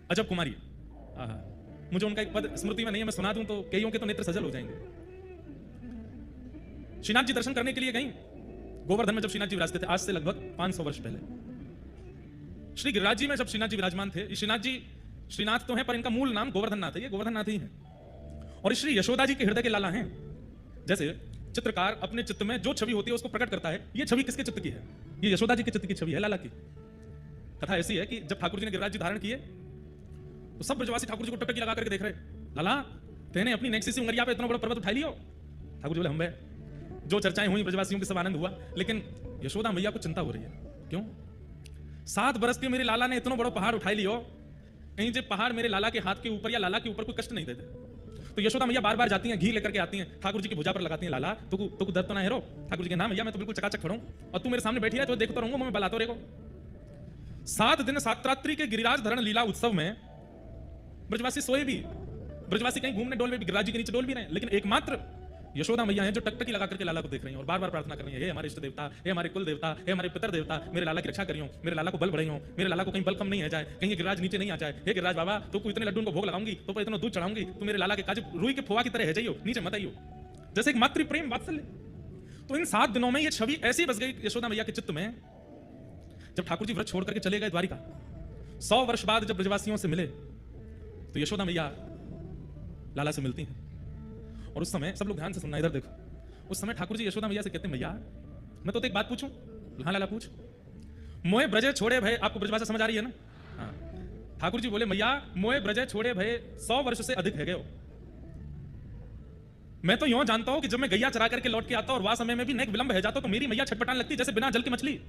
अजब कुमारी। आहा, मुझे उनका एक पद स्मृति में नहीं है, मैं सुना दूं तो कईयों के तो नेत्र सजल हो जाएंगे। श्रीनाथ जी दर्शन करने के लिए गई गोवर्धन में। जब श्रीनाथ जी विराजते थे, आज से लगभग 500 वर्ष पहले, श्री गिरिराज जी में जब श्रीनाथ जी विराजमान थे, श्रीनाथ जी श्रीनाथ तो हैं पर इनका मूल नाम गोवर्धन नाथ है, ये गोवर्धन नाथ ही है। और श्री यशोदा जी के हृदय के लाला हैं। जैसे चित्रकार अपने चित्त में जो छवि होती है उसको प्रकट करता है, ये छवि किसके चित्त की है? ये यशोदा जी के चित्त की छवि है, लाला की। कथा ऐसी है कि जब ठाकुर जी ने गिरिराज जी धारण किए तो सब ब्रजवासी ठाकुर जी को टकटकी लगा करके देख रहे, लाला तेने अपनी नेक्सी सी उंगलिया पे इतना बड़ा पर्वत उठा लियो। ठाकुर जी बोले, हम बे। जो चर्चाएं हुई ब्रजवासियों के सब आनंद हुआ, लेकिन यशोदा मैया को चिंता हो रही है। क्यों? 7 बरस के मेरे लाला ने इतना बड़ा पहाड़ उठाई लियो, कहीं जो पहाड़ मेरे लाला के हाथ के ऊपर या लाला के ऊपर कोई कष्ट नहीं देते। तो यशोदा मैया बार बार जाती हैं, घी लेकर के आती हैं, ठाकुर जी की भुजा पर लगाती हैं, लाला तो दर्द तो ना हेरो। ठाकुर जी के नाम मैया मैं तो बिल्कुल चकाचक खड़ा हूं और तू मेरे सामने बैठी है तो देखता रहूंगा, मैं बलातो रहेगा। 7 दिन सातरात्रि के गिरिराज धरण लीला उत्सव में ब्रजवासी सोए भी, ब्रजवासी कहीं घूमने डोल में भी, गिरिराज जी के नीचे डोल भी रहे, लेकिन एकमात्र यशोदा मैया हैं जो टकटकी लगा करके लाला को देख रही हैं और बार बार प्रार्थना कर रही हैं, हे हमारे इष्ट देवता, हे हमारे कुल देवता, हे हमारे पितर देवता, मेरे लाला की रक्षा करियो, मेरे लाला को बल बढ़ाइयो, मेरे लाला को कहीं बल कम नहीं है जाए, कहीं गिरिराज नीचे नहीं आ जाए। हे गिरिराज बाबा, तो इतने लड्डू को भोग लगाऊंगी, तो इतना दूध चढ़ाऊंगी, तो मेरे लाला के काज रुई के फोवा की तरह है जाइयो, नीचे मत आइयो। जैसे एक मातृ प्रेम वात्सल्य। तो इन 7 दिनों में ये छवि ऐसी बस गई यशोदा मैया के चित्त में। जब ठाकुर जी व्रत छोड़ करके चले गए द्वारिका, 100 वर्ष बाद जब ब्रजवासियों से मिले तो यशोदा मैया लाला से मिलती हैं। और उस समय सब लोग ध्यान से सुनना, इधर देखो। उस समय ठाकुर जी यशोदा मैया से कहते हैं, मैया मैं तो एक बात पूछूं? हाँ लाला पूछ। मोए ब्रजे छोड़े भय, आपको ब्रजभाषा समझ आ रही है ना? हाँ। ठाकुर जी बोले, मैया मोए ब्रजे छोड़े भय 100 वर्ष से अधिक है गए हो। मैं तो यूं जानता हूं कि जब मैं गैया चरा करके लौट के आता और वह समय में भी नेक विलंब है जाता तो मेरी मैया छटपटाने लगती जैसे बिना जल की मछली।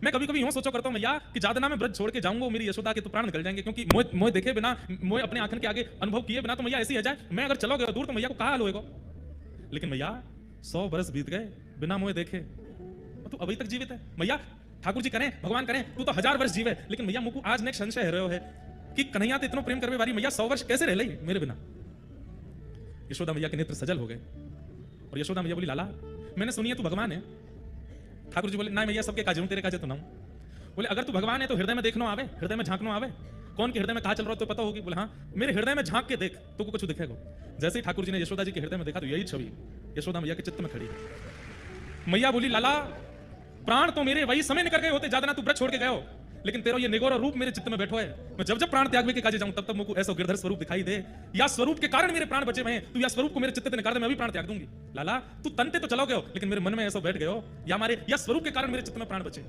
मैं कभी कभी यूं सोचो करता हूं मैया कि ज्यादा ना मैं ब्रज छोड़ के जाऊंगा, मेरी यशोदा के तो प्राण निकल जाएंगे, क्योंकि मोए देखे बिना, मोए अपने आंखन के आगे अनुभव किए बिना तो मैया ऐसी है जाए, मैं अगर चलो गया दूर तो मैया को कहा हाल होएगा। लेकिन मैया 100 बरस बीत गए बिना मोए देखे, तू अभी तक जीवित है। मैया ठाकुर जी करें, भगवान करें, तू तो 1000 वर्ष जीवे, लेकिन मैया मुझको आज नेक संशय है रहे है कि कन्हैया तो इतना प्रेम करवे वाली मैया 100 वर्ष कैसे रह ली मेरे बिना। यशोदा मैया के नेत्र सजल हो गए और यशोदा मैया बोली, लाला मैंने सुनी है तू भगवान है। ठाकुर जी बोले, ना मैया सबके काजे हूं, तेरे काजे तो ना हूं। बोले, अगर तू भगवान है तो हृदय में देखनो आवे, हृदय में झांकनो आवे, कौन के हृदय में कहा चल रहा हो तो पता होगी। बोले, हाँ मेरे हृदय में झांक के देख, तो कुछ दिखेगा। जैसे ही ठाकुर जी ने यशोदा जी के हृदय में देखा तो यही छवि यशोदा मैया के चित्त में खड़ी। मैया बोली, लाला प्राण तो मेरे वही समय निकल गए होते, ज्यादा ना तू व्रत छोड़ के गए हो, लेकिन तेरा ये निगोरा रूप मेरे चित्त में बैठो है। मैं जब जब प्राण त्याग के काजे जाऊं तब तब मुझको ऐसा गिरधर स्वरूप दिखाई दे, या स्वरूप के कारण मेरे प्राण बचे हुए हैं, तू या स्वरूप को मेरे चित्त से निकाल दे, मैं भी प्राण त्याग दूंगी। लाला तू तनते तो चलो गए हो, लेकिन मेरे मन में ऐसा बैठ गए हो या स्वरूप के कारण मेरे चित्त में प्राण बचे।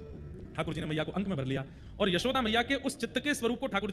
ठाकुर जी ने मैया को अंक में भर लिया और यशोदा मैया के उस चित्त के स्वरूप को ठाकुर